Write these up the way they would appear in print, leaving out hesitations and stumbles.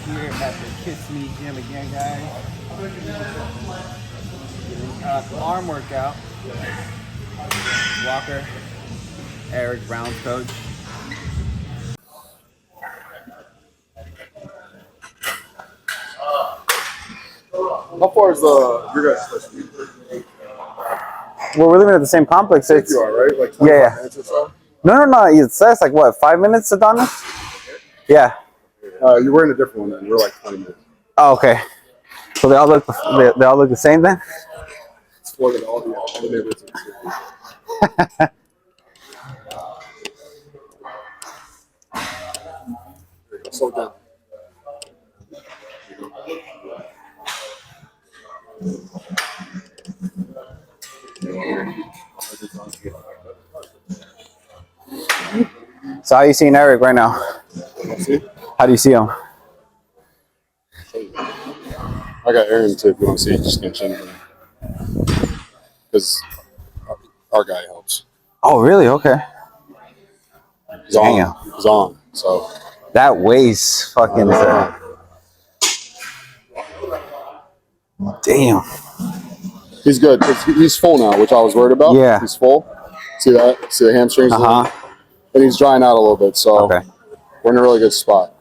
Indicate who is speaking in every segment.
Speaker 1: here at the Kiss Me Gym again, guys. Arm workout. Walker, Eric, Brown's coach.
Speaker 2: How far is your guys' session?
Speaker 3: Well, we're living at the same complex.
Speaker 2: It's, you are, right? Like 25 minutes or so?
Speaker 3: No. It says like what, 5 minutes, Adonis? Yeah.
Speaker 2: You're wearing a different one then. We're like 20 minutes.
Speaker 3: Oh, okay. So they all look the same then?
Speaker 2: It's flooded all the neighborhoods. Slow down.
Speaker 3: So how you seeing Eric right now? How do you see him?
Speaker 2: I got Aaron too. If you want to see, just gonna change him because our guy helps.
Speaker 3: Oh, really? Okay.
Speaker 2: He's on. He's on. So
Speaker 3: that weighs fucking. Damn.
Speaker 2: He's good. He's full now, which I was worried about.
Speaker 3: Yeah.
Speaker 2: He's full. See that? See the hamstrings? And he's drying out a little bit. So we're in a really good spot.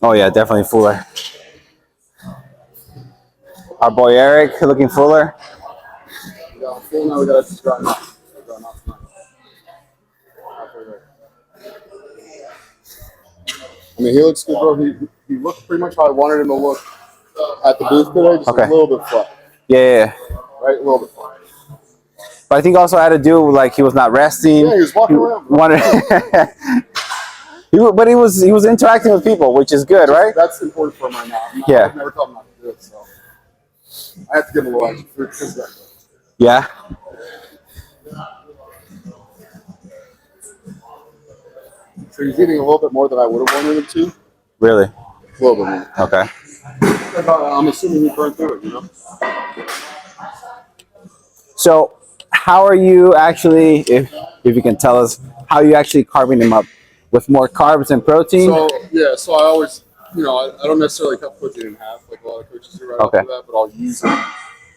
Speaker 3: Oh, yeah, definitely fuller. Our boy Eric looking fuller.
Speaker 2: Yeah, I'm full now. We got to dry out. I mean, he looks good, bro. He looked pretty much how I wanted him to look at the booth today. Just a little bit flat.
Speaker 3: Yeah.
Speaker 2: Right? A little bit flat.
Speaker 3: But I think also had to do like he was not resting.
Speaker 2: Yeah, he was walking around.
Speaker 3: But he was interacting with people, which is good, right?
Speaker 2: That's important for him right now. I've never told him not to do it, so I have to give him a little extra food.
Speaker 3: Yeah.
Speaker 2: So he's eating a little bit more than I would have wanted him to.
Speaker 3: Really?
Speaker 2: A little bit more.
Speaker 3: Okay.
Speaker 2: I'm assuming he burned through it, you know?
Speaker 3: So how are you actually, if you can tell us, how are you actually carving them up? With more carbs and protein?
Speaker 2: So I always, I don't necessarily cut protein in half like a lot of coaches do right after that, but I'll use it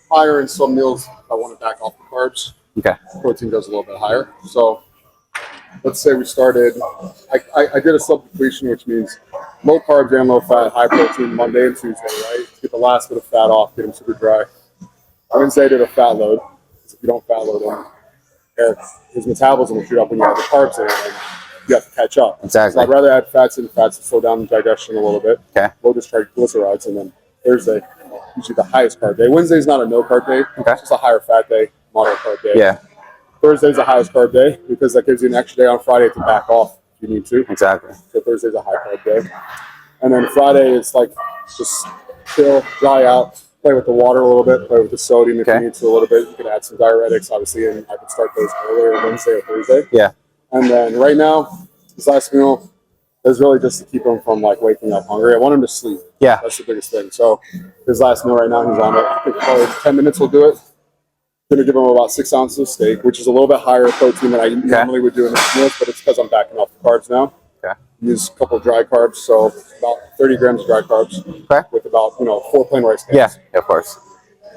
Speaker 2: higher in some meals if I want to back off the carbs.
Speaker 3: Okay.
Speaker 2: Protein goes a little bit higher. So let's say we started, I did a sub-depletion, which means low carbs and low fat, high protein Monday and Tuesday, right? Get the last bit of fat off, get them super dry. Wednesday I did a fat load. If you don't fat load him, his metabolism will shoot up when you have the carbs in it. You have to catch up.
Speaker 3: Exactly.
Speaker 2: So I'd rather add fats to slow down digestion a little bit.
Speaker 3: Okay.
Speaker 2: Low triglycerides, and then Thursday, usually the highest carb day. Wednesday's not a no carb day.
Speaker 3: Okay.
Speaker 2: It's just a higher fat day, moderate carb day.
Speaker 3: Yeah.
Speaker 2: Thursday's the highest carb day because that gives you an extra day on Friday to back off if you need to.
Speaker 3: Exactly.
Speaker 2: So Thursday's a high carb day. And then Friday it's like just chill, dry out, play with the water a little bit, play with the sodium if you need to a little bit. You can add some diuretics, obviously, and I can start those earlier Wednesday or Thursday.
Speaker 3: Yeah.
Speaker 2: And then right now, his last meal is really just to keep him from like waking up hungry. I want him to sleep.
Speaker 3: Yeah.
Speaker 2: That's the biggest thing. So his last meal right now, he's on it. I think probably 10 minutes will do it. Gonna give him about 6 ounces of steak, which is a little bit higher protein than I normally would do in his meals, but it's because I'm backing off the carbs now.
Speaker 3: Okay.
Speaker 2: Use a couple of dry carbs, so about 30 grams of dry carbs.
Speaker 3: Okay.
Speaker 2: With about 4 plain rice cakes.
Speaker 3: Yeah, of course.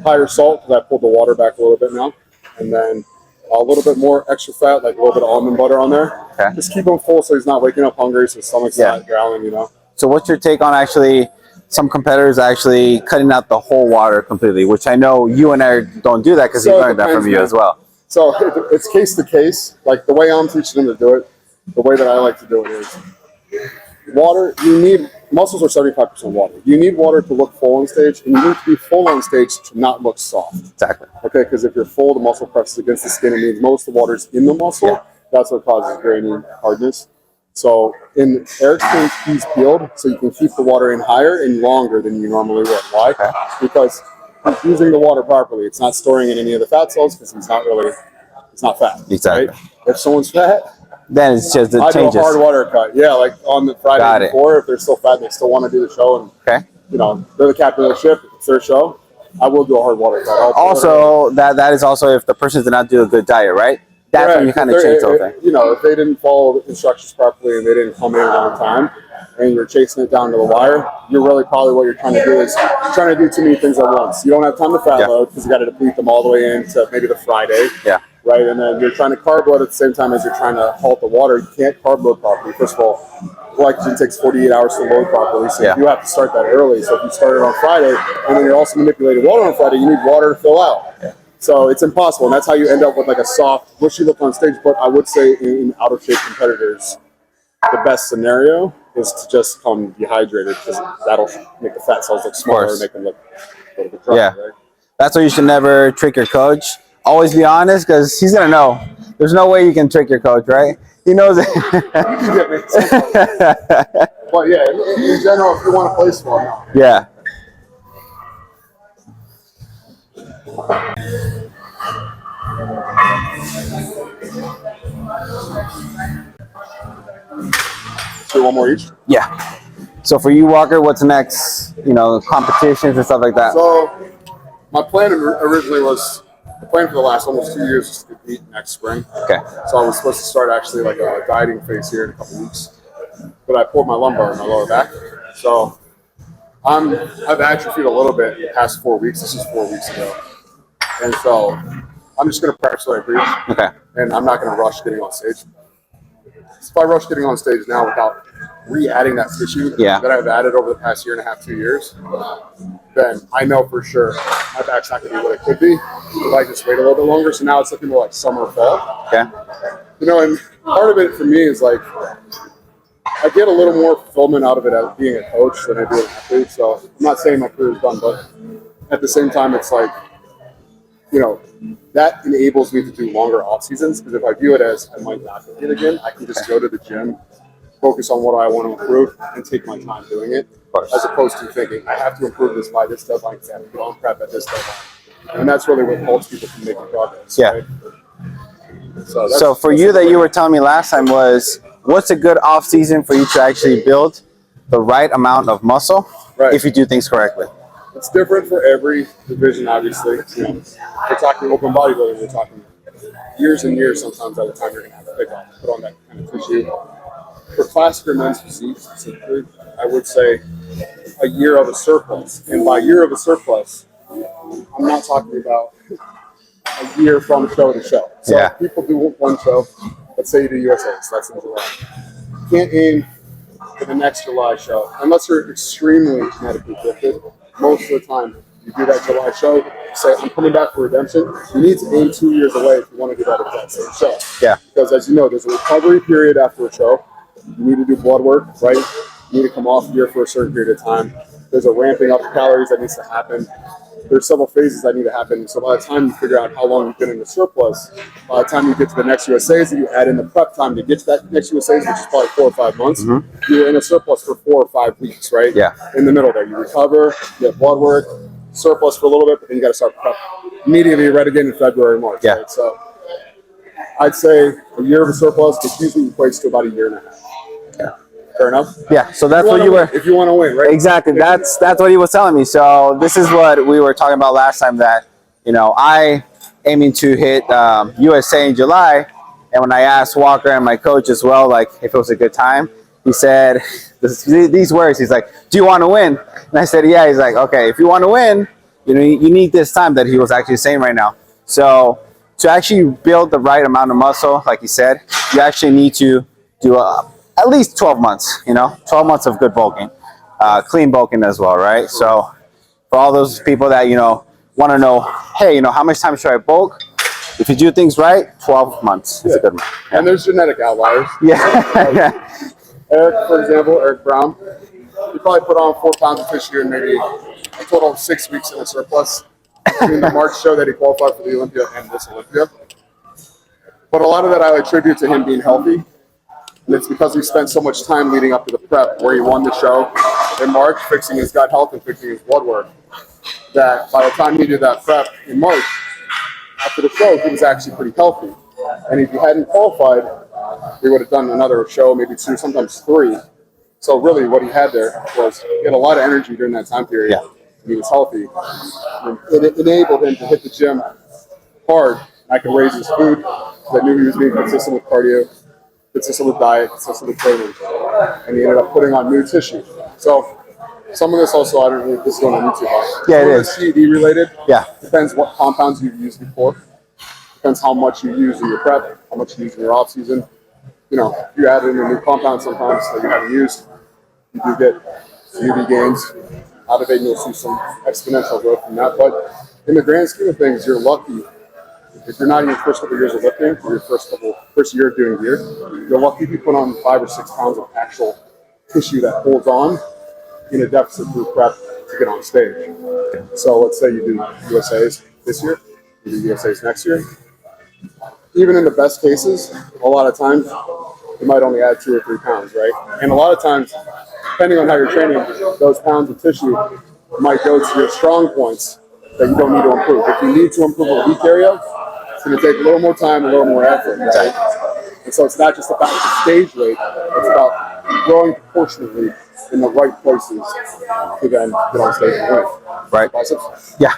Speaker 2: Higher salt because I pulled the water back a little bit now, and then a little bit more extra fat, like a little bit of almond butter on there.
Speaker 3: Okay.
Speaker 2: Just keep him full so he's not waking up hungry, so his stomach's not growling,
Speaker 3: So what's your take on actually some competitors actually cutting out the whole water completely, which I know you and Eric don't do that because you learned that from you as well.
Speaker 2: So it's case to case. Like the way I'm teaching them to do it, the way that I like to do it is water. Muscles are 75% water. You need water to look full on stage, and you need to be full on stage to not look soft.
Speaker 3: Exactly.
Speaker 2: Okay, because if you're full, the muscle presses against the skin. It means most of the water's in the muscle. Yeah. That's what causes grainy hardness. So in Eric's case, he's peeled, so you can keep the water in higher and longer than you normally would. Why? Okay. Because he's using the water properly. It's not storing in any of the fat cells because it's not fat.
Speaker 3: Exactly.
Speaker 2: Right? If someone's fat,
Speaker 3: then it's just
Speaker 2: I
Speaker 3: changes.
Speaker 2: do a hard water cut. Yeah, like on the Friday before, if they're still fat, they still want to do the show, and they're the captain of the ship. It's their show. I will do a hard water cut.
Speaker 3: Also, that is also if the person did not do a good diet, right? that's when you kind of change the whole thing.
Speaker 2: You know, if they didn't follow the instructions properly and they didn't come in on time, and you're chasing it down to the wire, you're really probably what you're trying to do is you're trying to do too many things at once. You don't have time to fat load because you got to deplete them all the way into maybe the Friday.
Speaker 3: Yeah.
Speaker 2: Right, and then you're trying to carb load at the same time as you're trying to halt the water. You can't carb load properly. First of all, glycogen takes 48 hours to load properly, so you have to start that early. So if you start it on Friday, and then you're also manipulating water on Friday, you need water to fill out. Yeah. So it's impossible, and that's how you end up with like a soft, mushy look on stage. But I would say in out of shape competitors, the best scenario is to just come dehydrated because that'll make the fat cells look smaller and make them look a little bit dry. Yeah, right? That's
Speaker 3: why you should never trick your coach. Always be honest, because he's gonna know. There's no way you can trick your coach, right? He knows it.
Speaker 2: But yeah, in general, if you want to play small, no.
Speaker 3: Yeah.
Speaker 2: Do one more each?
Speaker 3: Yeah. So for you, Walker, what's next? You know, competitions and stuff like that.
Speaker 2: So my plan originally was, the plan for the last almost 2 years is to compete next spring.
Speaker 3: Okay.
Speaker 2: So I was supposed to start actually like a dieting phase here in a couple weeks, but I pulled my lumbar in my lower back. So I've atrophied a little bit the past 4 weeks. This is 4 weeks ago. And so I'm just going to prep so I breathe.
Speaker 3: Okay.
Speaker 2: And I'm not going to rush getting on stage. If I rush getting on stage now without re-adding that tissue that I've added over the past 1.5 to 2 years, then I know for sure my back's not going to be what it could be if I just wait a little bit longer. So now it's looking more like summer, fall.
Speaker 3: Okay.
Speaker 2: You know, and part of it for me is like I get a little more fulfillment out of it as being a coach than I do as an athlete. So I'm not saying my career is done, but at the same time, it's like, you know, that enables me to do longer off seasons, because if I view it as I might not compete again, I can just go to the gym, focus on what I want to improve, and take my time doing it, as opposed to thinking I have to improve this by this deadline because I have to get on prep at this deadline. And that's really what holds people from making progress.
Speaker 3: Yeah.
Speaker 2: Right?
Speaker 3: So for you, that you were telling me last time was, what's a good off season for you to actually build the right amount of muscle if you do things correctly?
Speaker 2: It's different for every division, obviously. You know, if we're talking open bodybuilding, we're talking years and years sometimes at a time you're going to have to pick on, put on that kind of tissue. For classic or men's physique specifically, I would say a year of a surplus. And by year of a surplus, I'm not talking about a year from show to show. So people do one show, let's say you do USA, so that's in July. You can't aim for the next July show unless you're extremely genetically gifted. Most of the time, you do that July show, say, I'm coming back for redemption. You need to aim 2 years away if you want to do that at that same show.
Speaker 3: Yeah.
Speaker 2: Because as you know, there's a recovery period after a show. You need to do blood work, right? You need to come off gear for a certain period of time. There's a ramping up of calories that needs to happen. There's several phases that need to happen. So by the time you figure out how long you've been in the surplus, by the time you get to the next USAs and you add in the prep time to get to that next USAs, which is probably 4 or 5 months, you're in a surplus for 4 or 5 weeks, right?
Speaker 3: Yeah.
Speaker 2: In the middle there, you recover, you have blood work, surplus for a little bit, but then you got to start prep immediately right again in February, March.
Speaker 3: Yeah.
Speaker 2: Right? So I'd say a year of a surplus, which usually equates to about 1.5 years.
Speaker 3: Yeah.
Speaker 2: Fair enough?
Speaker 3: Yeah, so that's what you were...
Speaker 2: If you want to win, right?
Speaker 3: Exactly, that's what he was telling me. So this is what we were talking about last time, that, you know, I aiming to hit USA in July, and when I asked Walker and my coach as well, like, if it was a good time, he said these words. He's like, do you want to win? And I said, yeah. He's like, okay, if you want to win, you know, you need this time, that he was actually saying right now. So to actually build the right amount of muscle, like he said, you actually need to do at least 12 months, you know, 12 months of good bulking, clean bulking as well, right? So for all those people that, you know, want to know, hey, you know, how much time should I bulk? If you do things right, 12 months is a good one. Yeah.
Speaker 2: And there's genetic outliers.
Speaker 3: Yeah.
Speaker 2: Eric, for example, Eric Brown, he probably put on 4 pounds of tissue in maybe a total of 6 weeks in a surplus between the March show that he qualified for the Olympia and this Olympia. But a lot of that I attribute to him being healthy. And it's because he spent so much time leading up to the prep where he won the show in March, fixing his gut health and fixing his blood work, that by the time he did that prep in March, after the show, he was actually pretty healthy. And if he hadn't qualified, he would have done another show, maybe 2, sometimes 3. So really what he had there was, he had a lot of energy during that time period. Yeah. And he was healthy. And it enabled him to hit the gym hard I could raise his food because I knew he was being consistent with cardio, consistent with diet, consistent with training, and he ended up putting on new tissue. So some of this also, I don't know if this is going on YouTube.
Speaker 3: Yeah, it
Speaker 2: is. CED related.
Speaker 3: Yeah.
Speaker 2: Depends what compounds you've used before. Depends how much you use in your prep, how much you use in your off season. You know, if you add in a new compound sometimes that you haven't used, you do get UV gains out of it, and you'll see some exponential growth from that. But in the grand scheme of things, you're lucky. If you're not in your first couple of years of lifting, or your first year of doing gear, you're lucky if you put on 5 or 6 pounds of actual tissue that holds on in a deficit through prep to get on stage. So let's say you do USAs this year, you do USAs next year. Even in the best cases, a lot of times you might only add 2 or 3 pounds, right? And a lot of times, depending on how you're training, those pounds of tissue might go to your strong points that you don't need to improve. If you need to improve a weak area, it's going to take a little more time, a little more effort, right? And so it's not just about the stage weight, it's about growing proportionately in the right places to then get on stage and win.
Speaker 3: Right.
Speaker 2: Biceps?
Speaker 3: Yeah.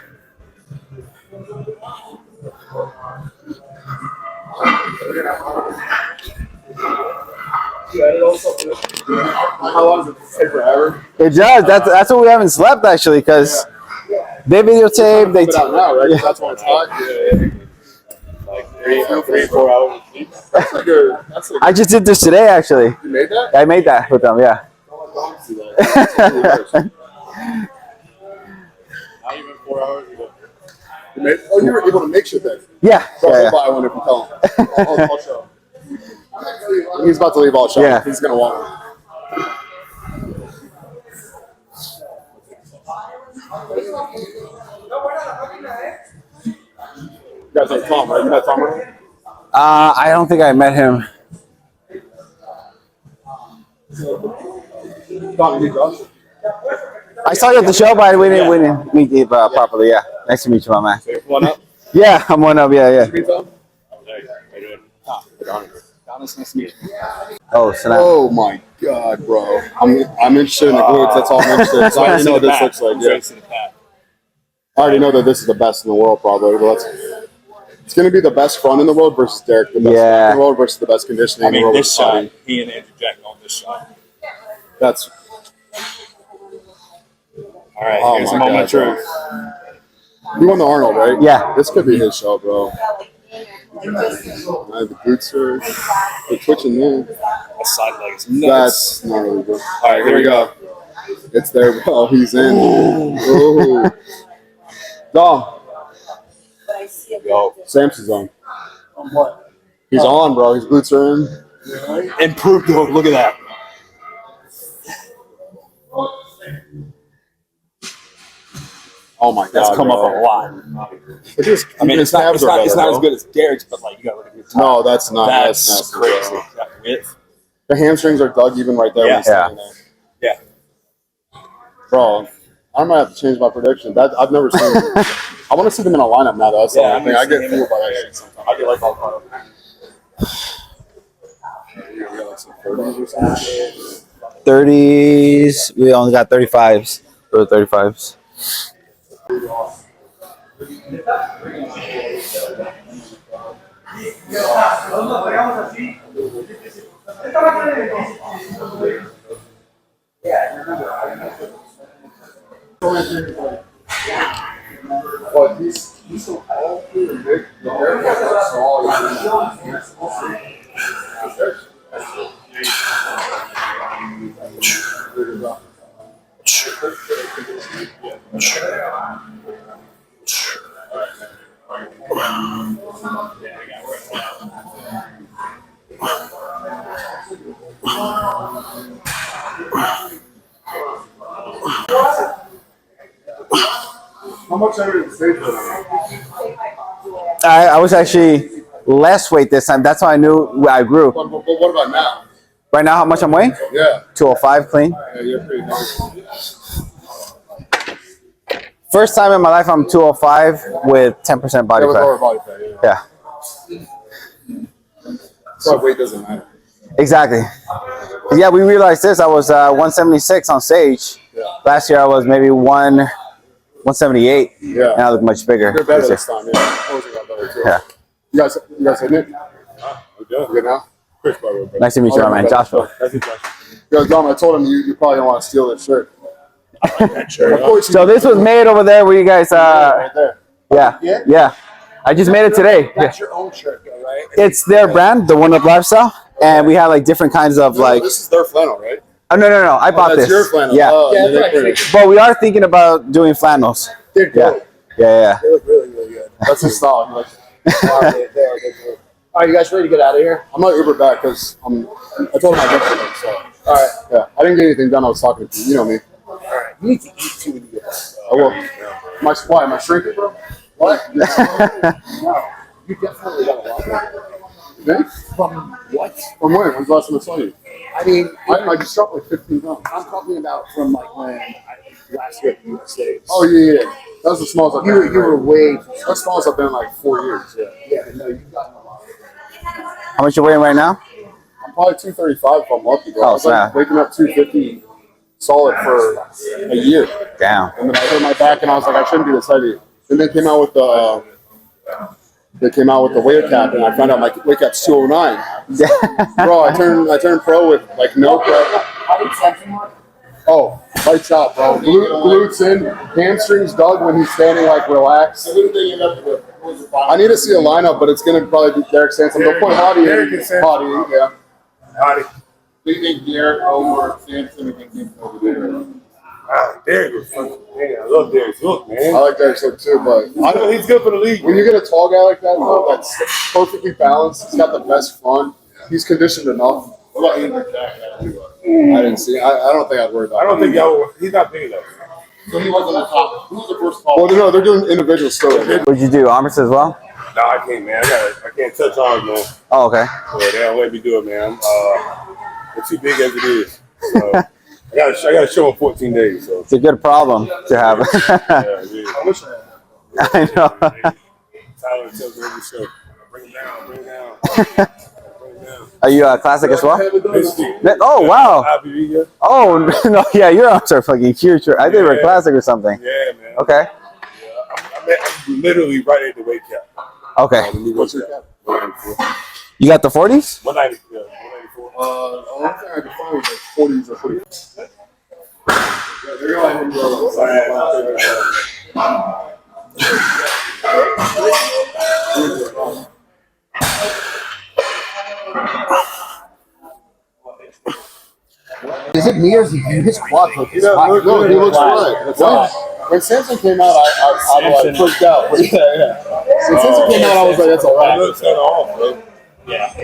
Speaker 2: How long does it take forever?
Speaker 3: It does. That's what we haven't slept actually, because they videotape. They
Speaker 2: Put it out now, right?
Speaker 3: Yeah.
Speaker 2: That's when it's hot. Yeah.
Speaker 4: Like 3 4 hours of sleep.
Speaker 2: That's like a. That's like
Speaker 3: I just did this today actually.
Speaker 2: you made that?
Speaker 3: I made that with them. Yeah.
Speaker 4: Not even 4 hours ago.
Speaker 2: You made, oh, you were able to make shit then.
Speaker 3: Yeah.
Speaker 2: So
Speaker 3: Yeah.
Speaker 2: I'll buy one if you tell him. I'll show him. When he's about to leave, I'll show him.
Speaker 3: Yeah.
Speaker 2: He's gonna want one. You guys know Tom, right? You met Tom already?
Speaker 3: I don't think I met him.
Speaker 2: Tom, you meet Josh?
Speaker 3: I saw you at the show, but we didn't meet you properly. Yeah. Nice to meet you, my man.
Speaker 4: So one up.
Speaker 3: Yeah, I'm one of yeah.
Speaker 2: You meet Tom?
Speaker 4: Hey, how you doing?
Speaker 2: Thomas, nice to meet you.
Speaker 3: Oh, so now,
Speaker 2: Oh my god, bro. I'm interested in the glutes. That's all I'm interested in. So I already know what this looks like. Yeah. I already know that this is the best in the world, probably. But it's going to be the best front in the world versus Derek, the best
Speaker 3: Yeah.
Speaker 2: in the world versus the best conditioning
Speaker 4: I
Speaker 2: in the
Speaker 4: mean,
Speaker 2: world.
Speaker 4: this
Speaker 2: versus
Speaker 4: shot,
Speaker 2: body.
Speaker 4: he and Andrew Jack on this shot.
Speaker 2: That's
Speaker 4: All right,
Speaker 2: Oh
Speaker 4: here's
Speaker 2: my
Speaker 4: the moment
Speaker 2: God,
Speaker 4: of truth.
Speaker 2: he won the Arnold, right?
Speaker 3: Yeah.
Speaker 2: This could be his show, bro. The boots are they're twitching there.
Speaker 4: That side leg is nuts.
Speaker 2: That's not really good.
Speaker 4: All right, here we go.
Speaker 2: It's there, bro. He's in. Ooh. Dom,
Speaker 4: Yo,
Speaker 2: Samson's on. He's on, bro. His glutes are in.
Speaker 4: improved though. Look at that.
Speaker 2: Oh my god.
Speaker 4: That's come
Speaker 2: bro.
Speaker 4: up a lot.
Speaker 2: It just,
Speaker 4: I mean, it's not
Speaker 2: calves are better,
Speaker 4: as
Speaker 2: bro.
Speaker 4: good as Derek's, but like you gotta look at the top.
Speaker 2: No, that's not.
Speaker 4: That's
Speaker 2: nasty,
Speaker 4: crazy.
Speaker 2: bro.
Speaker 4: That width.
Speaker 2: The hamstrings are dug even right there.
Speaker 4: Yeah.
Speaker 2: When he's standing there.
Speaker 4: Yeah.
Speaker 2: Bro, I might have to change my prediction. That I've never seen. I want to see them in a lineup now. Though. That's the
Speaker 4: Yeah,
Speaker 2: only thing. I
Speaker 4: I'm gonna
Speaker 2: get
Speaker 4: see him
Speaker 2: fooled by that shit sometimes.
Speaker 4: I get like all caught up.
Speaker 2: You got like some 30s or something.
Speaker 3: 30s. We only got 35s. Those 35s.
Speaker 2: But he's so powerful and big. The hair was so small. How much ever did the stage
Speaker 3: I was actually less weight this time. That's how I knew I grew.
Speaker 2: But what about now?
Speaker 3: Right now, how much I'm weighing?
Speaker 2: Yeah.
Speaker 3: 205 clean.
Speaker 2: Yeah, you're pretty healthy.
Speaker 3: First time in my life, I'm 205 with 10% body
Speaker 2: Yeah, with lower
Speaker 3: fat.
Speaker 2: body fat, yeah.
Speaker 3: Yeah,
Speaker 2: That's why weight doesn't matter.
Speaker 3: exactly. Yeah, we realized this. I was 176 on stage.
Speaker 2: Yeah.
Speaker 3: Last year, I was maybe 178.
Speaker 2: Yeah.
Speaker 3: And I look much bigger.
Speaker 2: You're better
Speaker 3: this year.
Speaker 2: this time, yeah. Posing got better too.
Speaker 3: Yeah.
Speaker 2: You guys hitting it? You good now?
Speaker 4: Chris, by the way.
Speaker 3: Nice to meet you, my man. Joshua.
Speaker 4: That's it, Joshua.
Speaker 2: Yo, Dom, I told him you probably don't want to steal this shirt. Of course.
Speaker 3: So this was made over there where you guys,
Speaker 2: right there.
Speaker 3: yeah. I just made it today.
Speaker 1: That's your own shirt, though, right?
Speaker 3: It's their brand, the One Up Lifestyle, and we have like different kinds of like.
Speaker 2: This is their flannel, right?
Speaker 3: Oh no! I bought
Speaker 2: That's
Speaker 3: this.
Speaker 2: your flannel.
Speaker 3: Yeah,
Speaker 2: Oh,
Speaker 1: Yeah,
Speaker 2: they're
Speaker 1: that's
Speaker 2: pretty.
Speaker 1: right.
Speaker 3: but we are thinking about doing flannels.
Speaker 1: They're
Speaker 3: Yeah,
Speaker 1: dope.
Speaker 3: yeah.
Speaker 1: They look really, really good.
Speaker 2: That's his style. Like,
Speaker 1: Wow, they're good. All right, you guys ready to get out of here?
Speaker 2: I'm not Uber back because I told him I got to so.
Speaker 1: All right.
Speaker 2: Yeah, I didn't get anything done. I was talking to you. You know me.
Speaker 1: All right. You need to eat too when you get home.
Speaker 2: I will. Am I shrinking, bro?
Speaker 1: What? No. You definitely got a lot more.
Speaker 2: You think?
Speaker 1: From what?
Speaker 2: From when? When's the last time I saw you?
Speaker 1: I mean,
Speaker 2: I just dropped like 15 pounds.
Speaker 1: I'm talking about from like when I last year at the United States.
Speaker 2: Oh, yeah. That was the smallest I've been.
Speaker 1: You were way.
Speaker 2: That's the smallest I've been in like 4 years. Yeah.
Speaker 1: Yeah, no, you've gotten a lot.
Speaker 3: How much you weighing right now?
Speaker 2: I'm probably 235 if I'm lucky, bro.
Speaker 3: Oh,
Speaker 2: I was like
Speaker 3: snap.
Speaker 2: waking up 250 solid for a year.
Speaker 3: Damn.
Speaker 2: And then I hurt my back and I was like, I shouldn't be this heavy. Then they came out with the weight cap and I found out my weight cap's 209. Bro, I turned pro with like no prep.
Speaker 1: How did Samson work?
Speaker 2: Oh, lights out, bro. Glutes in, hamstrings dug when he's standing like relaxed. I need to see a lineup, but it's going to probably be Derek Sansom. They'll put Hottie in. Hottie, yeah.
Speaker 4: Hottie.
Speaker 2: Do you think Derek over Sansom and keep over there?
Speaker 4: Derek was funny. Man, I love Derek's look, man.
Speaker 2: I like Derek's look too, but
Speaker 4: I know he's good for the league.
Speaker 2: when you get a tall guy like that, though, that's perfectly balanced, he's got the best front, he's conditioned enough.
Speaker 4: What about Andrew Jack?
Speaker 2: I didn't see. I don't think I'd worry about.
Speaker 4: I don't think he's not big enough.
Speaker 2: So he wasn't the top. Who was the first call? Well, no, they're doing individual still.
Speaker 3: What'd you do? Arms as well?
Speaker 4: No, I can't, man. I can't touch arms, man.
Speaker 3: Oh, okay.
Speaker 4: So they don't let me do it, man. I'm too big as it is. So I gotta show in 14 days. So
Speaker 3: It's a good problem to have.
Speaker 4: yeah, it is.
Speaker 3: I know.
Speaker 4: Tyler tells me every show, bring him down, bring him down, bring him down.
Speaker 3: Are you a classic as well?
Speaker 4: Basically,
Speaker 3: Oh, wow.
Speaker 4: IFBB, yeah.
Speaker 3: Oh, no, yeah, your arms are fucking huge. I think they were
Speaker 4: Yeah.
Speaker 3: classic or something.
Speaker 4: Yeah, man.
Speaker 3: Okay.
Speaker 4: I'm literally right at the weight cap.
Speaker 3: Okay.
Speaker 2: What's your cap?
Speaker 4: 194.
Speaker 3: You got the 40s?
Speaker 4: 190, yeah, 194.
Speaker 2: The only thing I could find was like 40s or 40s. Yeah, they're gonna let him go.
Speaker 1: Is it me or is he his quad look?
Speaker 4: He doesn't look
Speaker 2: No,
Speaker 4: good.
Speaker 2: he looks right.
Speaker 4: That's
Speaker 2: When-
Speaker 4: all.
Speaker 2: When Samson came out, I like freaked out. But yeah. When Samson came out, I was like, that's all
Speaker 4: He
Speaker 2: right.
Speaker 4: looks kind of off, bro. Yeah.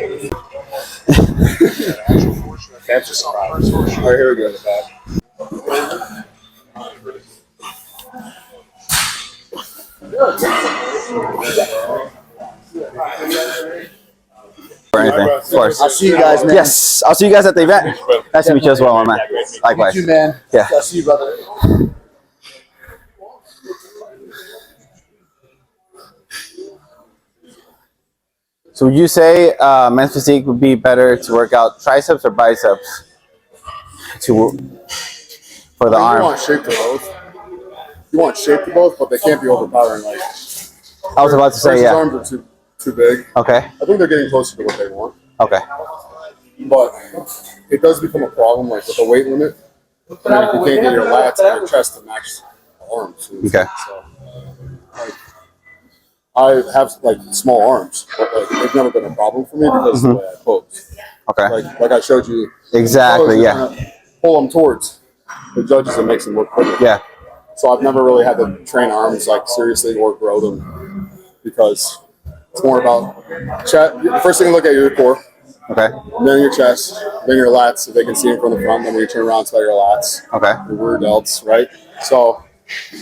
Speaker 4: That's just
Speaker 2: All right, here we go.
Speaker 3: Or anything, of course.
Speaker 1: I'll see you guys, man.
Speaker 3: Yes, I'll see you guys at the event. Nice to meet you as well, my man. Likewise.
Speaker 1: You, man.
Speaker 3: Yeah.
Speaker 1: I'll see you, brother.
Speaker 3: So would you say men's physique would be better to work out triceps or biceps for the
Speaker 2: You
Speaker 3: arm?
Speaker 2: want shape to both. You want shape to both, but they can't be overpowering. Like
Speaker 3: I was about to say,
Speaker 2: Versus
Speaker 3: yeah.
Speaker 2: arms are too big.
Speaker 3: Okay,
Speaker 2: I think they're getting closer to what they want,
Speaker 3: okay.
Speaker 2: but it does become a problem, like with the weight limit. You can't get your lats and your chest to match arms.
Speaker 3: Okay.
Speaker 2: So, like, I have like small arms, but like they've never been a problem for me because of the way I pose.
Speaker 3: Okay.
Speaker 2: Like I showed you.
Speaker 3: Exactly,
Speaker 2: pose,
Speaker 3: yeah.
Speaker 2: and I pull them towards the judges and makes them look quicker.
Speaker 3: Yeah.
Speaker 2: So I've never really had to train arms like seriously or grow them because it's more about chest. First thing you look at your core,
Speaker 3: Okay.
Speaker 2: then your chest, then your lats, so they can see it from the front. Then when you turn around, it's about your lats,
Speaker 3: Okay.
Speaker 2: your rear delts, right? So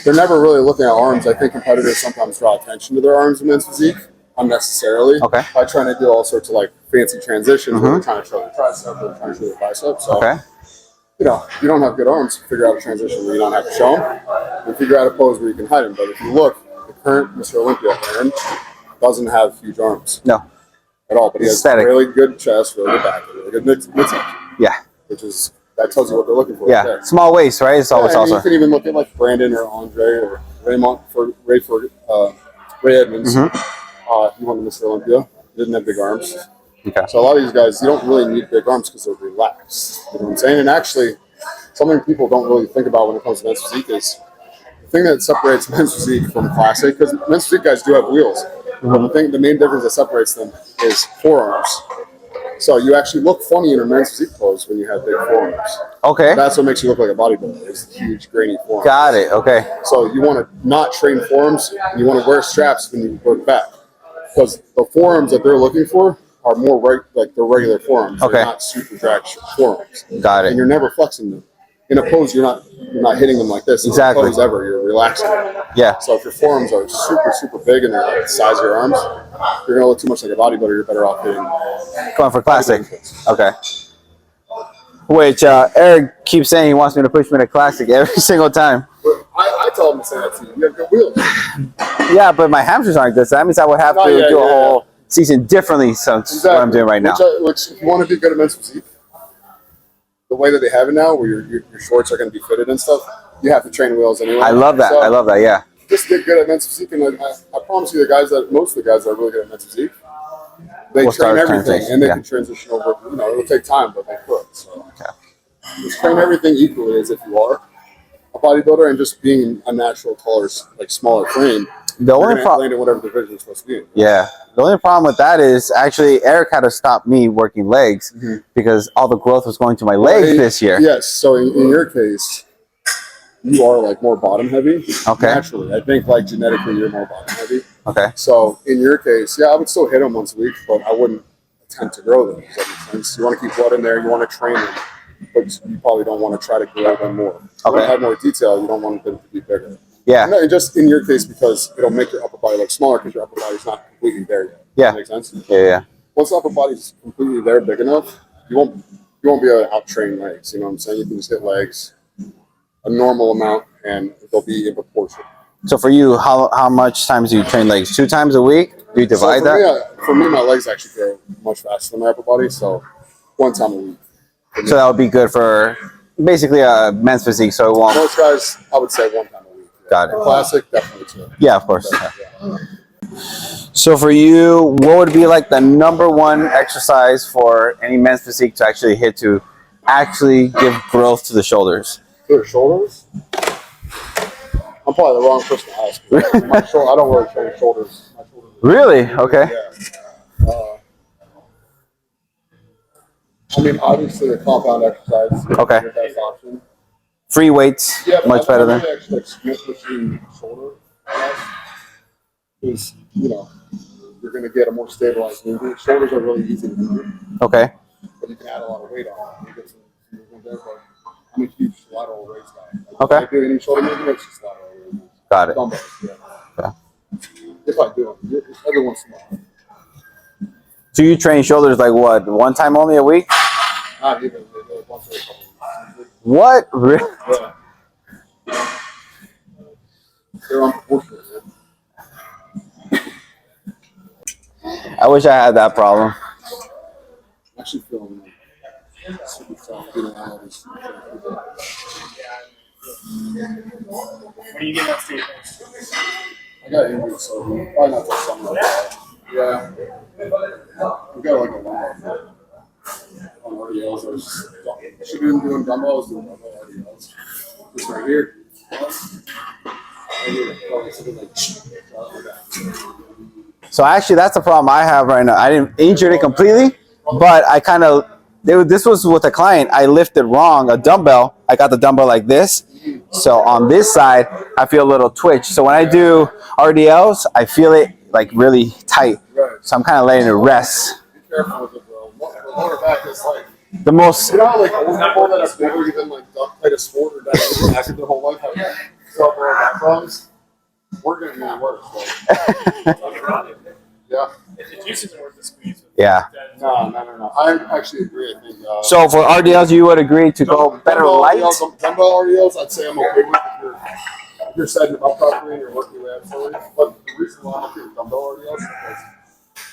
Speaker 2: they're never really looking at arms. I think competitors sometimes draw attention to their arms in men's physique unnecessarily.
Speaker 3: Okay.
Speaker 2: By trying to do all sorts of like fancy transitions where they're trying to show their tricep or trying to show their bicep. So
Speaker 3: Okay.
Speaker 2: you know, if you don't have good arms, figure out a transition where you don't have to show them, and figure out a pose where you can hide them. But if you look, the current Mr. Olympia Aaron doesn't have huge arms
Speaker 3: No.
Speaker 2: at all, but he has
Speaker 3: Aesthetic.
Speaker 2: really good chest, really good back, really good midsection,
Speaker 3: Yeah.
Speaker 2: which is that tells you what they're looking for. Right
Speaker 3: Yeah.
Speaker 2: there.
Speaker 3: Small waist, right? It's always
Speaker 2: Yeah, I mean,
Speaker 3: also.
Speaker 2: you can even look at like Brandon or Andre or Ray Edmonds. he won Mr. Olympia. He didn't have big arms.
Speaker 3: Okay.
Speaker 2: So a lot of these guys, you don't really need big arms because they're relaxed. You know what I'm saying? And actually, something people don't really think about when it comes to men's physique is the thing that separates men's physique from classic, because men's physique guys do have wheels. But the main difference that separates them is forearms. So you actually look funny in a men's physique pose when you have big forearms.
Speaker 3: Okay.
Speaker 2: That's what makes you look like a bodybuilder. It's huge, grainy forearms.
Speaker 3: Got it. Okay.
Speaker 2: So you want to not train forearms. You want to wear straps when you work back, because the forearms that they're looking for are more like the regular forearms.
Speaker 3: Okay.
Speaker 2: They're not super drag forearms.
Speaker 3: Got it.
Speaker 2: And you're never flexing them. In a pose, you're not hitting them like this.
Speaker 3: Exactly.
Speaker 2: In a pose ever, you're relaxing them.
Speaker 3: Yeah.
Speaker 2: So if your forearms are super, super big and they're like the size of your arms, you're gonna look too much like a bodybuilder. You're better off hitting.
Speaker 3: Going for classic. Okay. Which Eric keeps saying he wants me to push me to classic every single time.
Speaker 2: But I tell him to say that to you. You have good wheels.
Speaker 3: Yeah, but my hamstrings aren't good, so that means I would have to do a whole season differently. So what I'm doing right now.
Speaker 2: Which if you want to be good at men's physique, the way that they have it now, where your shorts are going to be fitted and stuff, you have to train wheels anyway.
Speaker 3: I love that.
Speaker 2: So,
Speaker 3: I love that. Yeah.
Speaker 2: Just get good at men's physique, and I promise you, most of the guys that are really good at men's physique, they train everything, and they can transition over. You know, it'll take time, but they could. So just train everything equally as if you are a bodybuilder, and just being a natural, taller, like smaller frame.
Speaker 3: The only
Speaker 2: problem in whatever division you're supposed to be in.
Speaker 3: Yeah. The only problem with that is actually Eric had to stop me working legs because all the growth was going to my legs this year.
Speaker 2: Yes. So in your case, you are like more bottom heavy.
Speaker 3: Okay.
Speaker 2: Naturally, I think like genetically you're more bottom heavy.
Speaker 3: Okay.
Speaker 2: So in your case, yeah, I would still hit them once a week, but I wouldn't attempt to grow them. Does that make sense? You want to keep blood in there. You want to train them, but you probably don't want to try to grow them more. Okay. You want to have more detail. You don't want them to be bigger.
Speaker 3: Yeah.
Speaker 2: No, just in your case, because it'll make your upper body look smaller because your upper body's not completely there yet.
Speaker 3: Yeah.
Speaker 2: Does that make sense?
Speaker 3: Yeah.
Speaker 2: Once the upper body's completely there, big enough, you won't be able to out-train legs. You know what I'm saying? You can just hit legs a normal amount, and they'll be in proportion.
Speaker 3: So for you, how much times do you train legs? 2 times a week? Do you divide that?
Speaker 2: For me, my legs actually grow much faster than my upper body, so 1 time a week.
Speaker 3: So that would be good for basically a men's physique, so it won't.
Speaker 2: Most guys, I would say 1 time a week. Yeah.
Speaker 3: Got it.
Speaker 2: Classic, definitely 2.
Speaker 3: Yeah, of course. So for you, what would be like the #1 exercise for any men's physique to actually hit to actually give growth to the shoulders?
Speaker 2: To the shoulders? I'm probably the wrong person to ask. I don't really train shoulders. My shoulders
Speaker 3: Really? Okay.
Speaker 2: Yeah. I mean, obviously a compound exercise.
Speaker 3: Okay.
Speaker 2: Is the best option.
Speaker 3: Free weights,
Speaker 2: Yeah,
Speaker 3: much better than.
Speaker 2: Actually, like split between shoulder because you're going to get a more stabilized movement. Shoulders are really easy to do,
Speaker 3: Okay.
Speaker 2: but you can add a lot of weight on it. You get some movement there, but I'm a huge lateral raise guy.
Speaker 3: Okay.
Speaker 2: If I do any shoulder movement, it's just lateral raise.
Speaker 3: Got it.
Speaker 2: Dumbbells, yeah.
Speaker 3: Okay.
Speaker 2: If I do them, every once in a while.
Speaker 3: So you train shoulders like what? 1 time only a week?
Speaker 2: Not even once every couple of weeks.
Speaker 3: What? Really?
Speaker 2: Yeah. They're unproportionate, man.
Speaker 3: I wish I had that problem.
Speaker 2: I'm actually feeling like super soft getting out of this.
Speaker 5: When you get that stage?
Speaker 2: I got injured, so probably not till summer. Yeah. We got like a lumbar on RDLs. I should have been doing dumbbells, doing dumbbell RDLs. This right here. Right here. Probably something like that.
Speaker 3: So actually, that's the problem I have right now. I didn't injure it completely, but I kind of. This was with a client. I lifted wrong a dumbbell. I got the dumbbell like this. So on this side, I feel a little twitch. So when I do RDLs, I feel it like really tight.
Speaker 2: Right.
Speaker 3: So I'm kind of letting it rest.
Speaker 2: Be careful with it, bro. Lower back is like,
Speaker 3: The most.
Speaker 2: you know, like old people that have never even like played a sport or done active their whole life have self-aware back problems. We're gonna get worse. Yeah.
Speaker 5: If the juice isn't worth the squeeze.
Speaker 3: Yeah.
Speaker 2: No. I actually agree. I think.
Speaker 3: So for RDLs, you would agree to go better light?
Speaker 2: Dumbbell RDLs, I'd say I'm okay with if you're setting them up properly and you're working your way up slowly. But the reason why I'm okay with dumbbell RDLs is because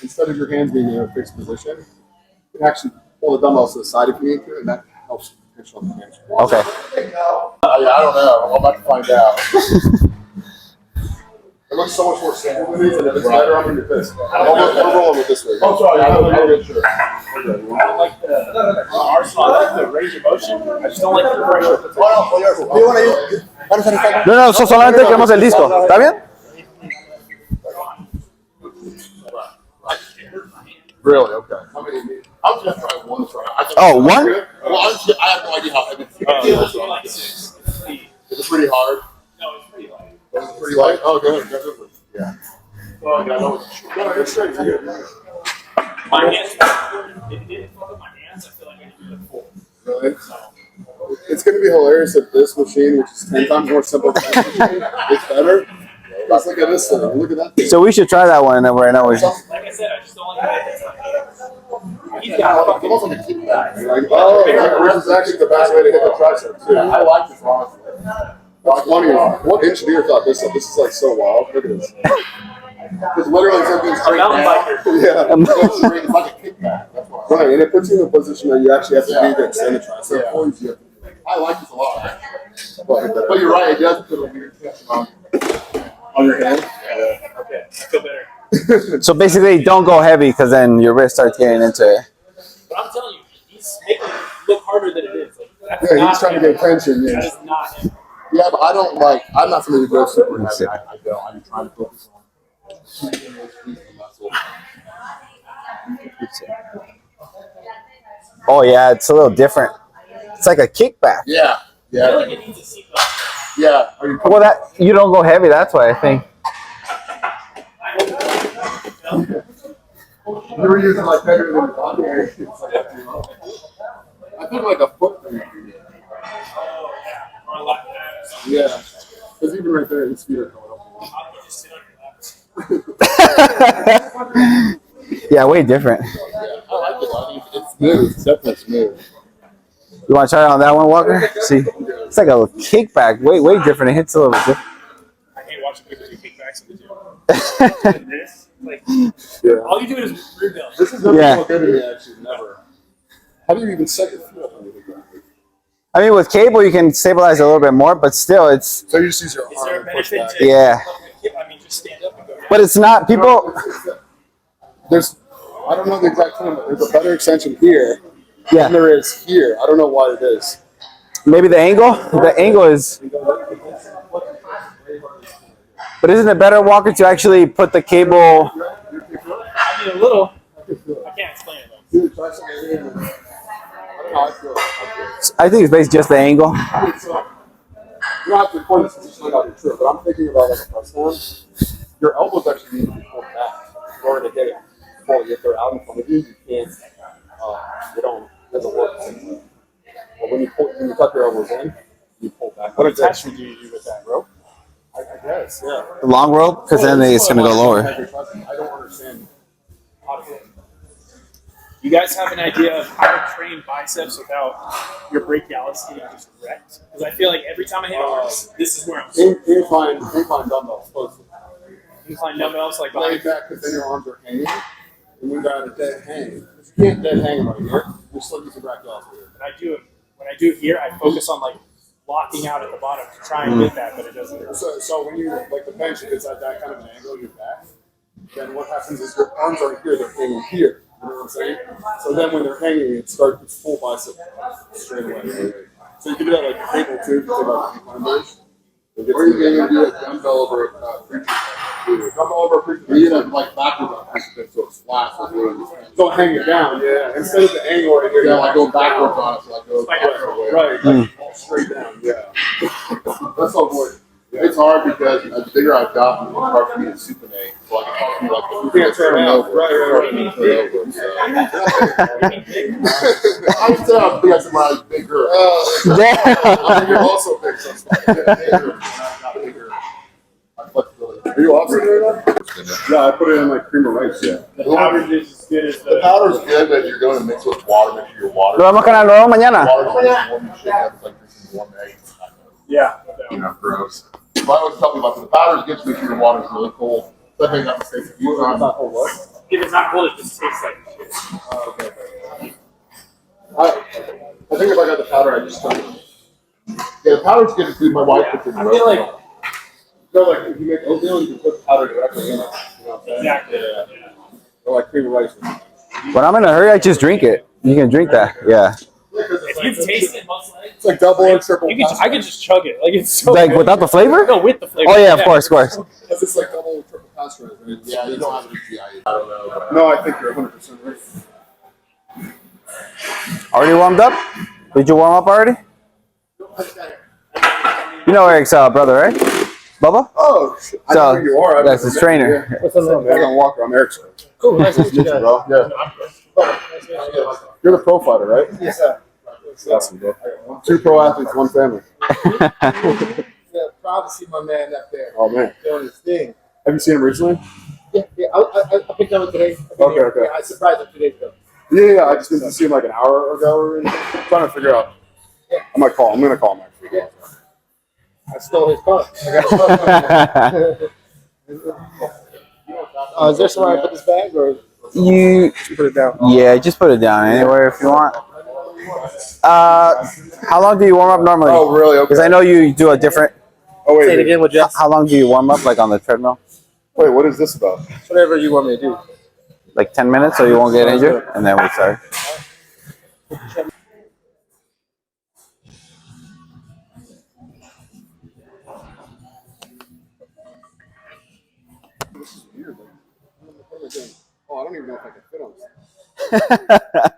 Speaker 2: instead of your hands being in a fixed position, you can actually pull the dumbbells to the side if you need to, and that helps pitch on the hands.
Speaker 3: Okay.
Speaker 2: I don't know. I'm about to find out. Let looks so much more simple than it is, and if it's better, I'm gonna be pissed. We're rolling with this way.
Speaker 4: I'm sorry.
Speaker 2: I'm not sure.
Speaker 5: I don't like the Arsenal. I like the range of motion. I just don't like the pressure.
Speaker 3: No, no, solamente queremos el disco. ¿Está bien?
Speaker 2: Really? Okay. I mean, I was gonna try one try.
Speaker 3: Oh, one?
Speaker 2: Well, I have no idea how heavy it is. Is it pretty hard?
Speaker 5: No, it's pretty light.
Speaker 2: It's pretty light. Oh, good. Yeah.
Speaker 5: Well,
Speaker 2: Yeah, no, it's straight.
Speaker 5: my hands. It didn't fuck up my hands. I feel like I need to do it full.
Speaker 2: Really? It's going to be hilarious if this machine, which is 10 times more simple than this machine, is better. Let's look at this thing. Look at that thing.
Speaker 3: So we should try that one right now.
Speaker 5: Like I said, I just don't like the way it's my hands. He's got
Speaker 2: It's almost like a kickback. Like, oh, yeah, this is actually the best way to hit the tricep, too. I like this, honestly. That's funny. What engineer thought this up? This is like so wild. Look at this. It's literally something straight down. Yeah. It's like a kickback. That's why. Right, and it puts you in a position that you actually have to do to extend the tricep. I like this a lot, actually. But you're right, it does put a weird tension on your hand.
Speaker 5: Okay, I feel better.
Speaker 3: So basically, don't go heavy because then your wrist starts getting into it.
Speaker 5: But I'm telling you, he's making it look harder than it is. Like, that's
Speaker 2: Yeah,
Speaker 5: not
Speaker 2: he's trying to
Speaker 5: him.
Speaker 2: get attention.
Speaker 5: That
Speaker 2: Yeah.
Speaker 5: is not him.
Speaker 2: Yeah, but I don't like. I'm not somebody who goes super heavy. I don't. I'm trying to focus on keeping those feet and muscle.
Speaker 3: Oh yeah, it's a little different. It's like a kickback.
Speaker 2: Yeah.
Speaker 5: I feel
Speaker 2: Yeah.
Speaker 5: like it needs a seatbelt.
Speaker 2: Yeah. Are you?
Speaker 3: Well, that you don't go heavy. That's why I think.
Speaker 2: You were using like better than the body area. It's like, I think like a foot thing.
Speaker 5: Oh, yeah. Or a lap pad.
Speaker 2: Yeah. Because even right there, his feet are going up.
Speaker 5: How do you just sit on your lap?
Speaker 3: Yeah, way different.
Speaker 2: Yeah. I like it. I mean, it's smooth. It's definitely smooth.
Speaker 3: You want to try it on that one, Walker? See, it's like a kickback. Way different. It hits a little bit different.
Speaker 5: I hate watching people do kickbacks in the gym. This, like,
Speaker 2: Yeah.
Speaker 5: all you do is rebuild.
Speaker 2: This is never
Speaker 3: Yeah.
Speaker 2: so good to me, actually. Never. How do you even set your feet up under the ground?
Speaker 3: I mean, with cable, you can stabilize a little bit more, but still, it's
Speaker 2: So you just use your
Speaker 5: Is there a
Speaker 2: arm and push
Speaker 5: benefit
Speaker 2: back.
Speaker 5: to
Speaker 3: Yeah.
Speaker 5: I mean, just stand up and go down.
Speaker 3: but it's not people.
Speaker 2: There's, I don't know the exact term, but there's a better extension here than
Speaker 3: Yeah,
Speaker 2: there is here. I don't know why it is.
Speaker 3: maybe the angle. The angle is. But isn't it better, Walker, to actually put the cable?
Speaker 5: I mean, a little. I can't explain it though.
Speaker 2: Dude, try something here. I don't know how I feel.
Speaker 3: I think it's basically just the angle.
Speaker 2: It's, you don't have to point this position out your true, but I'm thinking about like a press down. Your elbows actually need to be pulled back in order to get it fully. If they're out in front of you, you can't. They don't. It doesn't work. But when you tuck your elbows in, you pull back.
Speaker 5: What attachment do you do with that rope?
Speaker 2: I guess, yeah.
Speaker 3: The long rope, because then it's gonna go lower.
Speaker 2: I don't understand how to do it.
Speaker 5: You guys have an idea of how to train biceps without your brachialis getting just wrecked? Because I feel like every time I hit arms, this is where I'm
Speaker 2: Incline dumbbells, closely.
Speaker 5: incline dumbbells, like
Speaker 2: Lay
Speaker 5: behind.
Speaker 2: back because then your arms are hanging. And when you're at a dead hang, you can't dead hang right here. You're still using brachialis here.
Speaker 5: When I do it here, I focus on like locking out at the bottom to try and get that, but it doesn't.
Speaker 2: So when you like the bench, it's at that kind of an angle, your back. Then what happens is your arms aren't here; they're hanging here. You know what I'm saying? So then when they're hanging, it starts with full bicep straight away. So you can do that like cable too, if you take like incline bars. Or you can do a dumbbell over a preacher. Dumbbell over a preacher. You need like backwards on preacher so it's flat. Don't hang it down. Yeah. Instead of the angle right here, yeah, like go backwards on it. So like go right, like straight down. Yeah. That's all good. It's hard because the bigger I've gotten, it's hard for me to supinate. So like it's hard for me like you can't turn over. Right. I'm still how big I said when I was bigger. I think you're also big, so it's not bigger. Are you off right now? Yeah, I put it in like cream of rice. Yeah.
Speaker 5: The powder is as good as
Speaker 4: The powder's good, but you're going to mix with water. Make sure your water.
Speaker 3: Lo vamos a ganar luego mañana.
Speaker 4: Water's warm and shit. It's like drinking warm eggs.
Speaker 5: Yeah.
Speaker 4: You know, gross. But I always tell people about the powder's good, so make sure your water's really cold. That thing got mistakes a few times.
Speaker 5: If it's not cold, it just tastes like shit.
Speaker 2: I think if I got the powder, I just don't. Yeah, the powder's good. Dude, my wife puts it in
Speaker 5: I feel like
Speaker 2: So like if you make oatmeal, you can put powder directly in it. You know what I'm saying?
Speaker 5: Exactly.
Speaker 2: Yeah. Or like cream of rice.
Speaker 3: When I'm in a hurry, I just drink it. You can drink that. Yeah.
Speaker 5: If you've tasted Most Likely,
Speaker 2: It's like double or triple.
Speaker 5: I can just chug it. Like it's so
Speaker 3: Like
Speaker 5: good.
Speaker 3: without the flavor?
Speaker 5: No, with the flavor.
Speaker 3: Oh yeah, of course, of course.
Speaker 2: Because it's like double or triple pasteurized. Right?
Speaker 1: Yeah, you don't have any GI. I don't know.
Speaker 2: No, I think you're 100% right.
Speaker 3: Already warmed up? Did you warm up already? You know Eric's brother, right? Bubba?
Speaker 2: Oh, shit. I
Speaker 3: So,
Speaker 2: know who you are.
Speaker 3: that's his trainer.
Speaker 2: What's up, man? I'm Walker. I'm Eric's coach.
Speaker 1: Cool. Nice to meet you,
Speaker 2: Bro. Yeah. You're the pro fighter, right?
Speaker 1: Yes, sir.
Speaker 2: Awesome, bro. 2 pro athletes, 1 family.
Speaker 1: Yeah, proud to see my man up there
Speaker 2: Oh man.
Speaker 1: doing his thing.
Speaker 2: Have you seen him recently?
Speaker 1: Yeah, I picked up today.
Speaker 2: Okay.
Speaker 1: Yeah, I surprised him 2 days ago.
Speaker 2: Yeah. I just didn't see him like an hour ago. I'm trying to figure out. I might call him. I'm gonna call him actually.
Speaker 1: Yeah. I stole his car. I got his car. Is there somewhere I put this bag or
Speaker 3: You
Speaker 1: put it down?
Speaker 3: Yeah, just put it down anywhere if you want. How long do you warm up normally?
Speaker 2: Oh really? Okay.
Speaker 3: Because I know you do a different.
Speaker 2: Oh wait.
Speaker 1: Say it again with Jess.
Speaker 3: How long do you warm up, like on the treadmill?
Speaker 2: Wait, what is this about?
Speaker 1: Whatever you want me to do.
Speaker 3: Like 10 minutes, so you won't get injured, and then we start.
Speaker 2: This is weird. Like, what am I doing? Oh, I don't even know if I can fit on this.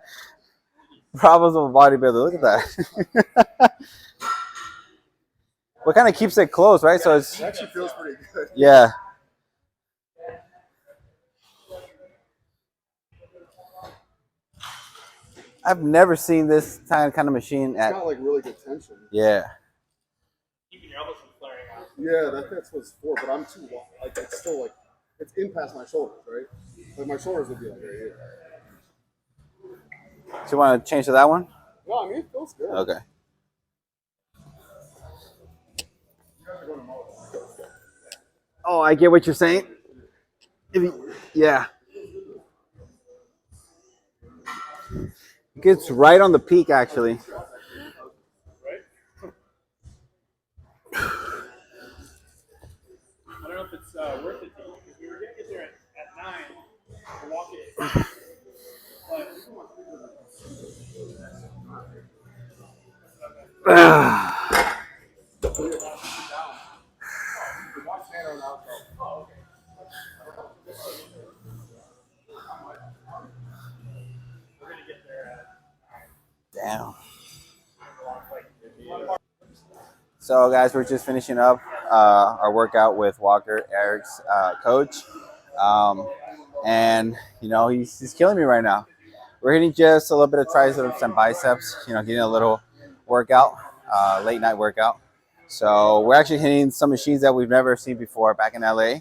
Speaker 3: Problems of a bodybuilder. Look at that. What kind of keeps it closed, right? So it's
Speaker 2: It actually feels pretty good.
Speaker 3: yeah. I've never seen this kind of machine
Speaker 2: It's
Speaker 3: at.
Speaker 2: got like really good tension.
Speaker 3: Yeah.
Speaker 5: Keeping your elbows from flaring out.
Speaker 2: Yeah, that's what it's for. But I'm too long. Like it's still like it's in past my shoulders, right? Like my shoulders would be like right here.
Speaker 3: So you want to change to that one?
Speaker 2: No, I mean it feels good.
Speaker 3: Okay. Oh, I get what you're saying. Yeah. It gets right on the peak, actually.
Speaker 5: I don't know if it's worth it to you because we were gonna get there at 9 to walk it.
Speaker 3: Damn. So, guys, we're just finishing up our workout with Walker, Eric's coach. And, you know, he's killing me right now. We're hitting just a little bit of triceps and biceps, you know, getting a little workout, late night workout. So we're actually hitting some machines that we've never seen before back in LA.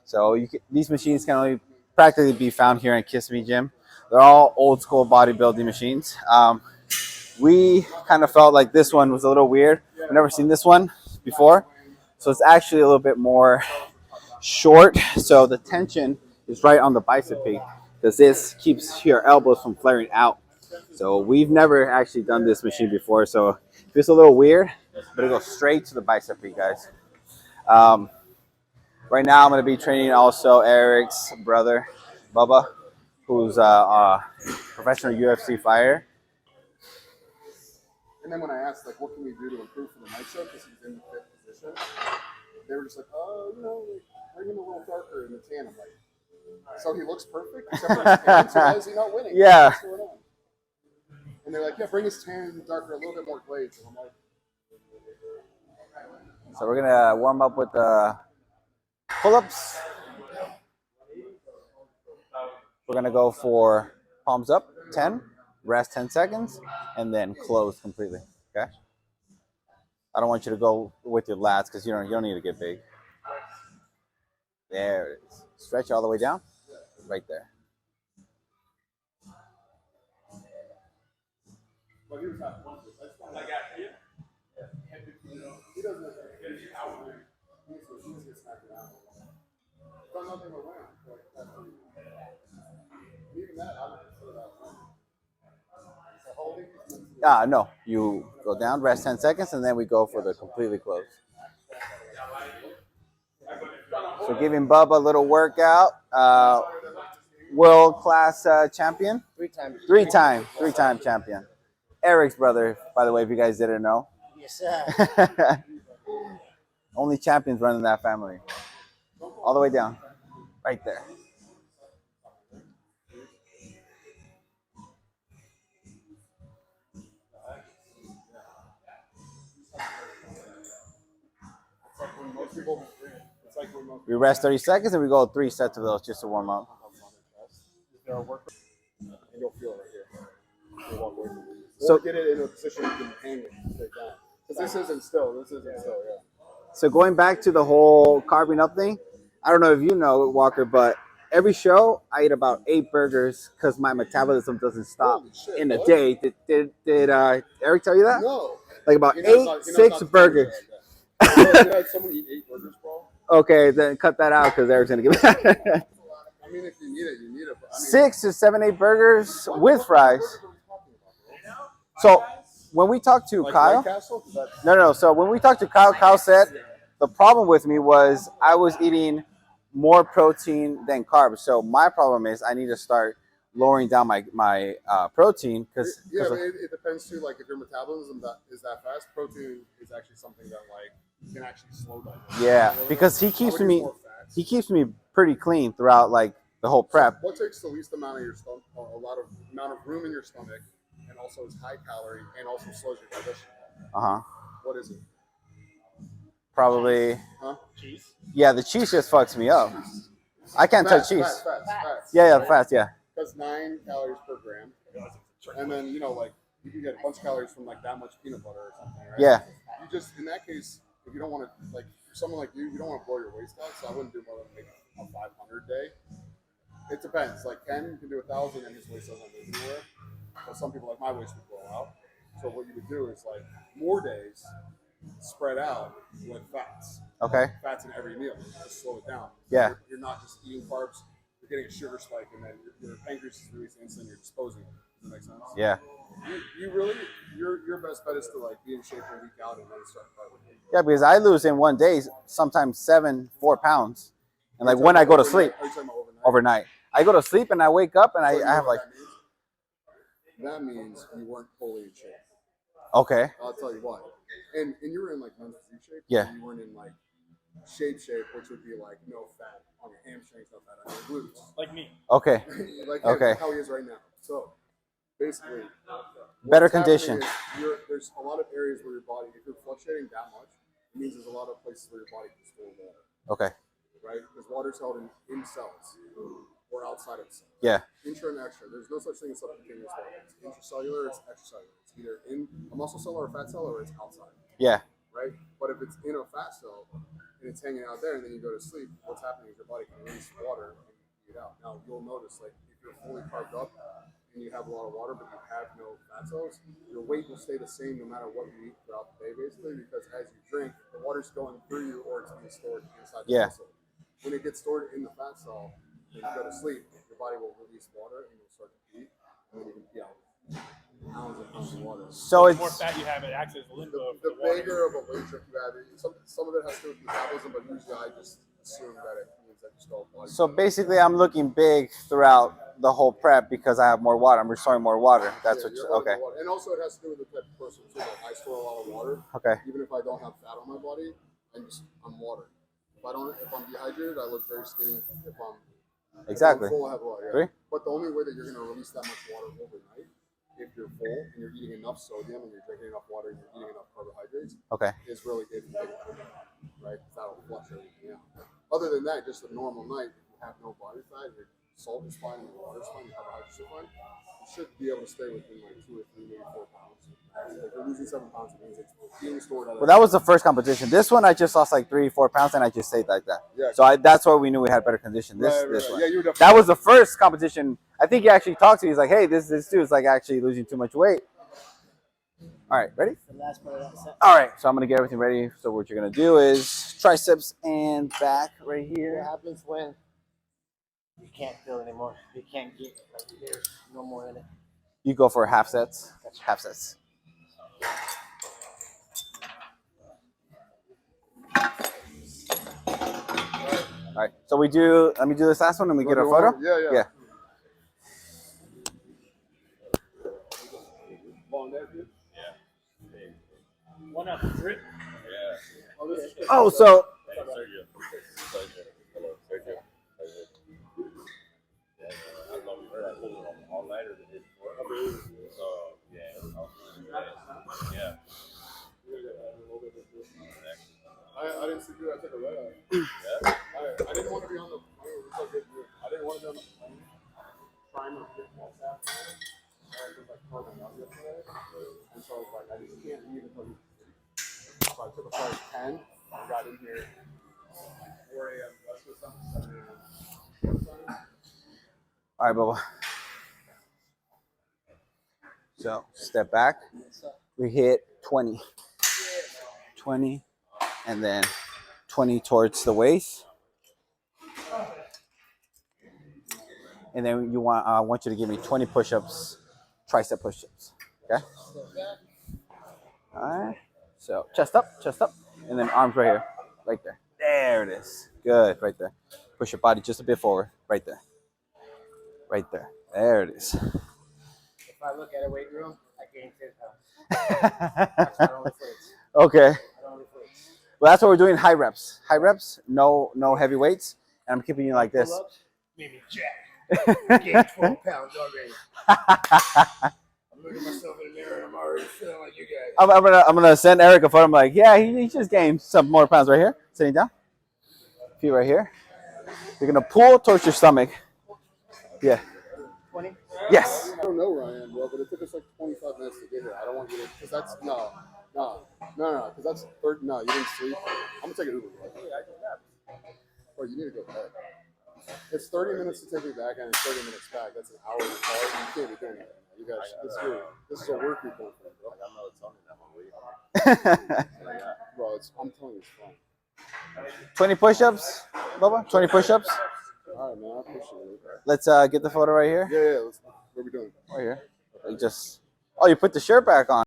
Speaker 3: So these machines can only practically be found here in Kiss Me Gym. They're all old school bodybuilding machines. We kind of felt like this one was a little weird. We've never seen this one before. So it's actually a little bit more short. So the tension is right on the bicep peak because this keeps your elbows from flaring out. So we've never actually done this machine before. So it feels a little weird, but it goes straight to the bicep peak, guys. Right now I'm going to be training also Eric's brother, Bubba, who's a professional UFC fighter.
Speaker 2: And then when I asked, like, what can we do to improve for the night show because he's in the fifth position, they were just like, oh, you know, like, bring him a little darker in the tan. I'm like, so he looks perfect except for his tan, so why is he not winning?
Speaker 3: Yeah.
Speaker 2: What's going on? And they're like, yeah, bring his tan darker, a little bit more glazed. And I'm like,
Speaker 3: So we're going to warm up with pull-ups. We're going to go for palms up, 10, rest 10 seconds, and then close completely, okay? I don't want you to go with your lats because you don't need to get big. There it is. Stretch all the way down, right there. No, you go down, rest 10 seconds, and then we go for the completely closed. So giving Bubba a little workout. World class champion.
Speaker 1: 3 times.
Speaker 3: Three-time champion. Eric's brother, by the way, if you guys didn't know.
Speaker 1: Yes, sir.
Speaker 3: Only champions running that family. All the way down. Right there. We rest 30 seconds and we go 3 sets of those just to warm up.
Speaker 2: And you'll feel it right here. You'll walk away from it.
Speaker 3: So-
Speaker 2: Or get it in a position you can hang it straight down. Because this isn't still. Yeah.
Speaker 3: So going back to the whole carving up thing, I don't know if you know, Walker, but every show I eat about 8 burgers because my metabolism doesn't stop
Speaker 2: Holy shit,
Speaker 3: in a
Speaker 2: what?
Speaker 3: day. Did Eric tell you that?
Speaker 2: No.
Speaker 3: Like about
Speaker 2: He knows
Speaker 3: eight,
Speaker 2: not- he knows
Speaker 3: six
Speaker 2: not to
Speaker 3: burgers.
Speaker 2: Like that. You had someone eat 8 burgers, bro?
Speaker 3: Okay, then cut that out because Eric's gonna give me
Speaker 2: I mean, if you need it, you need it. But I mean,
Speaker 3: 6 to 7, 8 burgers with fries. So when we talked to
Speaker 2: like
Speaker 3: Kyle,
Speaker 2: White Castle? 'Cause that's-
Speaker 3: no. So when we talked to Kyle, Kyle said the problem with me was I was eating more protein than carbs. So my problem is I need to start lowering down my protein because
Speaker 2: Yeah, but it depends too. Like if your metabolism is that fast, protein is actually something that like you can actually slow down.
Speaker 3: yeah, because
Speaker 2: I would use more fats.
Speaker 3: he keeps me pretty clean throughout like the whole prep.
Speaker 2: What takes the least amount of your stomach, amount of room in your stomach, and also is high calorie and also slows your digestion? What is it?
Speaker 3: Probably,
Speaker 2: Huh?
Speaker 5: Cheese.
Speaker 3: yeah. The cheese just fucks me up. I can't touch cheese.
Speaker 2: Fats.
Speaker 3: Yeah, fast. Yeah,
Speaker 2: That's 9 calories per gram, and then like you can get a bunch of calories from like that much peanut butter or something, right?
Speaker 3: yeah.
Speaker 2: You just in that case, if you don't want to like for someone like you don't want to blow your waist out, so I wouldn't do more than maybe a 500 day. It depends. Like Ken can do 1,000 and his waist doesn't go anywhere. But some people like my waist would blow out. So what you would do is like more days spread out with fats.
Speaker 3: Okay.
Speaker 2: Fats in every meal to slow it down.
Speaker 3: Yeah.
Speaker 2: You're not just eating carbs. You're getting a sugar spike, and then your pancreas is releasing insulin. You're disposing it. Does that make sense?
Speaker 3: Yeah.
Speaker 2: You really your best bet is to like be in shape a week out and then start carving.
Speaker 3: Yeah, because I lose in one day sometimes 4 pounds, and like when I go to sleep
Speaker 2: Are you talking about
Speaker 3: overnight, I go to sleep and I wake up and
Speaker 2: So you
Speaker 3: I
Speaker 2: know
Speaker 3: have
Speaker 2: what
Speaker 3: like
Speaker 2: that means you weren't fully in shape.
Speaker 3: okay,
Speaker 2: I'll tell you why. And you were in like men's physique shape.
Speaker 3: Yeah.
Speaker 2: You weren't in like shape, which would be like no fat on your hamstrings, no fat on your glutes.
Speaker 5: Like me.
Speaker 3: okay,
Speaker 2: Like
Speaker 3: Okay.
Speaker 2: how he is right now. So basically,
Speaker 3: better
Speaker 2: what's happening
Speaker 3: condition.
Speaker 2: is there's a lot of areas where your body, if you're fluctuating that much, it means there's a lot of places where your body can store water,
Speaker 3: Okay,
Speaker 2: right? Because water's held in cells or outside of cells.
Speaker 3: yeah,
Speaker 2: Intra and extra. There's no such thing as subcutaneous water. It's intracellular, it's extracellular. It's either in a muscle cell or a fat cell or it's outside,
Speaker 3: yeah,
Speaker 2: right? But if it's in a fat cell and it's hanging out there and then you go to sleep, what's happening is your body can release water and eat it out. Now, you'll notice, like, if you're fully carved up and you have a lot of water but you have no fat cells, your weight will stay the same no matter what you eat throughout the day, basically, because as you drink, the water's going through you or it's being stored inside the
Speaker 3: Yeah.
Speaker 2: muscle. When it gets stored in the fat cell, when you go to sleep, your body will release water and you'll start to eat, and then you can pee out pounds and pounds of water.
Speaker 3: so
Speaker 5: The more
Speaker 3: it's
Speaker 5: fat you have, it acts as a limbo for
Speaker 2: The
Speaker 5: the water.
Speaker 2: bigger of a weight trick you have, some of it has to do with metabolism, but usually I just assume that it means that you still have body.
Speaker 3: so basically I'm looking big throughout the whole prep because I have more water. I'm restoring more water. That's
Speaker 2: Yeah,
Speaker 3: what.
Speaker 2: you're holding
Speaker 3: Okay,
Speaker 2: water. And also it has to do with the type of person too. Like I store a lot of water.
Speaker 3: okay,
Speaker 2: Even if I don't have fat on my body, I'm water. If I'm dehydrated, I look very skinny. If I'm
Speaker 3: exactly.
Speaker 2: full, I have water.
Speaker 3: Agree.
Speaker 2: But the only way that you're going to release that much water overnight, if you're full and you're eating enough sodium and you're drinking enough water and you're eating enough carbohydrates,
Speaker 3: Okay,
Speaker 2: is really if you take it, right? That'll flush everything out. Other than that, just a normal night, if you have no body fat, your salt is fine, your water is fine, your carbohydrates are fine, you should be able to stay within like 2 or 3, maybe 4 pounds. If you're losing 7 pounds, it means it's being stored.
Speaker 3: well that was the first competition. This one I just lost like 3-4 pounds and I just stayed like that.
Speaker 2: Yeah.
Speaker 3: So that's why we knew we had better condition. This
Speaker 2: Right.
Speaker 3: one.
Speaker 2: Yeah, you were definitely.
Speaker 3: That was the first competition. I think he actually talked to me. He's like, hey, this dude's like actually losing too much weight. All right, ready?
Speaker 1: The last part of that set.
Speaker 3: All right, so I'm gonna get everything ready. So what you're gonna do is triceps and back right
Speaker 1: What
Speaker 3: here.
Speaker 1: happens when you can't feel anymore? You can't get, like, there's no more in it.
Speaker 3: You go for half sets. Half sets. All right. So we do. Let me do this last one, and we get a photo.
Speaker 2: Yeah.
Speaker 3: Yeah.
Speaker 2: Long neck, dude.
Speaker 5: One up, drip.
Speaker 3: Oh, so
Speaker 2: I didn't see you. I took a red eye. I didn't want to be on the plane. I didn't want to be on the plane trying to get that fast. I was like carving up yesterday, and so I was like, I just can't leave until you sleep. So I took a flight at 10. I got in here 4 a.m. West Coast time, 7 a.m.
Speaker 3: all right, Bubba. So step back. We hit 20, 20, and then 20 towards the waist. And then you want I want you to give me 20 push-ups, tricep push-ups. Okay. All right. So chest up, and then arms right here, right there. There it is. Good, right there. Push your body just a bit forward, right there. Right there. There it is.
Speaker 1: If I look at a weight room, I gain 10 pounds. I don't lift weights.
Speaker 3: Okay.
Speaker 1: I don't lift weights.
Speaker 3: Well, that's what we're doing. High reps. High reps. No heavy weights. And I'm keeping you like this.
Speaker 1: Pull-ups made me jack. Gained 12 pounds already. I'm looking at myself in the mirror and I'm already feeling like you guys.
Speaker 3: I'm gonna send Eric a photo. I'm like, yeah, he just gained some more pounds right here. Sitting down. Feet right here. You're gonna pull towards your stomach. Yeah.
Speaker 1: 20?
Speaker 3: Yes.
Speaker 2: I don't know where I am, bro, but it took us like 25 minutes to get here. I don't want you to, because that's, no, because that's, no, you didn't sleep. I'm going to take an Uber, bro. Bro, you need to go to bed. It's 30 minutes to take me back, and it's 30 minutes back. That's an hour in the car. You can't be doing that. You guys, this is a work week going for, bro.
Speaker 4: I'm not telling you that one week.
Speaker 2: Bro, I'm telling you, it's fun.
Speaker 3: 20 push-ups, Bubba. 20 push-ups.
Speaker 2: All right, man, I appreciate it.
Speaker 3: Let's get the photo right here.
Speaker 2: Yeah, what are we doing?
Speaker 3: Right here. You just. Oh, you put the shirt back on.